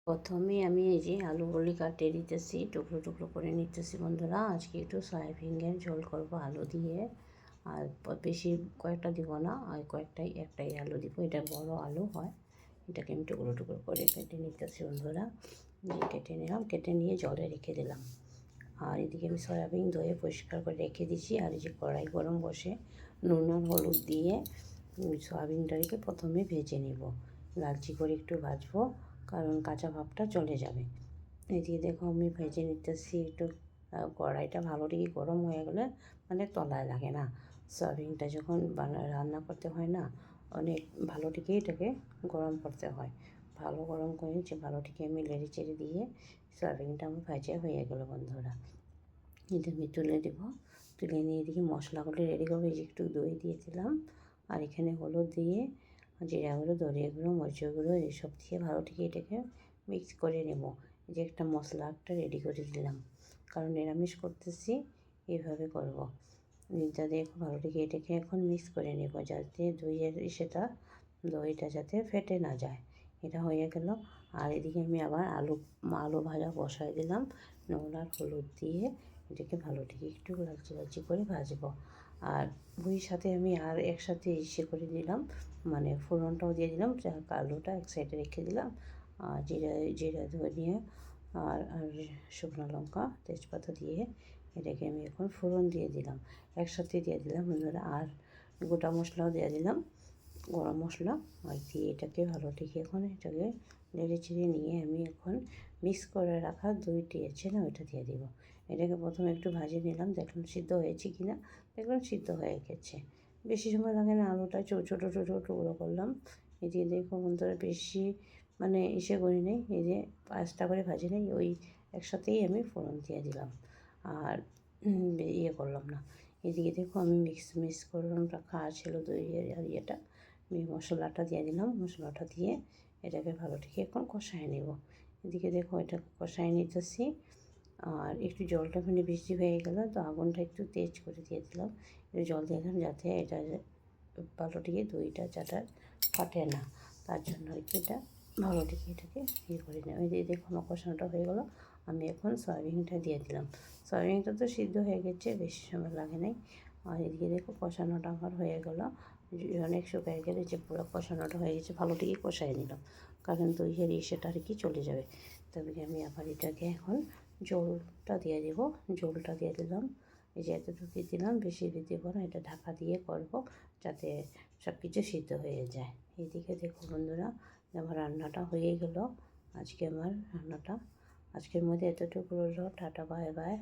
প্রথমে আমি এই যে আলুগুলি কাটিয়ে নিতেছি, টুকরো টুকরো করে নিতেছি বন্ধুরা। আজকে একটু সয়াবিনের ঝোল করব আলু দিয়ে। আর বেশি কয়েকটা দিব না, আর একটাই আলু দিব। এটা বড় আলু হয়। এটাকে আমি টুকরো টুকরো করে কেটে নিতেছি বন্ধুরা। কেটে নিলাম, কেটে নিয়ে জলে রেখে দিলাম। আর এদিকে আমি সয়াবিন ধুয়ে পরিষ্কার করে রেখে দিচ্ছি। আর এই যে কড়াই গরম বসে নুন আর হলুদ দিয়ে সয়াবিনটাকে প্রথমে ভেজে নেব, লালচি করে একটু ভাজবো, কারণ কাঁচা ভাবটা চলে যাবে। এদিকে দেখো আমি ভেজে নিতেছি একটু। কড়াইটা ভালো করে গরম হয়ে গেলে মানে তলায় লাগে না। সয়াবিনটা যখন রান্না করতে হয় না, অনেক ভালো টিকে এটাকে গরম করতে হয়। ভালো গরম করে যে ভালো টিকে আমি নেড়ে চেড়ে দিয়ে সয়াবিনটা আমার ভাজা হয়ে গেল বন্ধুরা। এটা আমি তুলে দেব। তুলে নিয়ে এদিকে মশলাগুলো রেডি করবো। এই যে একটু দই দিয়েছিলাম, আর এখানে হলুদ দিয়ে জিরা গুঁড়ো, ধনিয়া গুঁড়ো, মরিচের গুঁড়ো এইসব দিয়ে ভালো থেকে এটাকে মিক্স করে নেব। এই যে একটা মশলা একটা রেডি করে দিলাম, কারণ নিরামিষ করতেছি, এইভাবে করব। এটা দিয়ে ভালো থেকে এটাকে এখন মিক্স করে নেব, যাতে দইটা যাতে ফেটে না যায়। এটা হয়ে গেল। আর এদিকে আমি আবার আলু ভাজা বসাই দিলাম, নুন আর হলুদ দিয়ে এটাকে ভালো থেকে একটু লালচি লালচি করে ভাজবো। আর ওই সাথে আমি আর একসাথে করে দিলাম, মানে ফোড়নটাও দিয়ে দিলাম। আলুটা এক সাইডে রেখে দিলাম। আর জিরা ধনিয়া আর শুকনো লঙ্কা তেজপাতা দিয়ে এটাকে আমি এখন ফোড়ন দিয়ে দিলাম, একসাথে দিয়ে দিলাম বন্ধুরা। আর গোটা মশলাও দিয়ে দিলাম, গরম মশলা। আর দিয়ে এটাকে ভালো থেকে এখন এটাকে নেড়ে চেড়ে নিয়ে আমি এখন মিক্স করে রাখা দইটি আছে না, ওইটা দিয়ে দিব। এটাকে প্রথমে একটু ভাজে নিলাম, দেখলাম সিদ্ধ হয়েছে কি না। দেখলাম সিদ্ধ হয়ে গেছে, বেশি সময় লাগে না। আলুটা ছোটো ছোটো ছোটো টুকরো করলাম। এই যে দেখো বন্ধুরা, বেশি মানে করি নেই, এই যে 5টা করে ভাজি নেই, ওই একসাথেই আমি ফোড়ন দিয়ে দিলাম। আর করলাম না। এদিকে দেখো আমি মিক্স করলাম রাখা ছিল দইয়ের আর আমি মশলাটা দিয়ে দিলাম। মশলাটা দিয়ে এটাকে ভালো থেকে এখন কষায় নেব। এদিকে দেখো এটা কষায় নিতেছি। আর একটু জলটা মানে বেশি হয়ে গেল, তো আগুনটা একটু তেজ করে দিয়ে দিলাম। একটু জল দিয়ে দিলাম যাতে এটা ভালো থেকে দইটা যাতে ফাটে না, তার জন্য এটা ভালো থেকে এটাকে করে নেব। এই যে দেখো আমার কষানোটা হয়ে গেলো। আমি এখন সয়াবিনটা দিয়ে দিলাম। সয়াবিনটা তো সিদ্ধ হয়ে গেছে, বেশি সময় লাগে নাই। আর এদিকে দেখো কষানোটা আমার হয়ে গেলো। অনেক শুকায় গেলে যে পুরো কষানোটা হয়ে গেছে, ভালো থেকে কষাই নিলাম, কারণ দইয়ের সেটা আর কি চলে যাবে। তবে আমি আবার এটাকে এখন ঝোলটা দিয়ে দেব। ঝোলটা দিয়ে দিলাম, এই যে এতটুকু দিলাম, বেশি দেবো না। এটা ঢাকা দিয়ে করব যাতে সব কিছু সিদ্ধ হয়ে যায়। এইদিকে দেখো বন্ধুরা, আমার রান্নাটা হয়ে গেল। আজকে আমার রান্নাটা আজকের মধ্যে এতটুকু রইল। Tata, bye bye.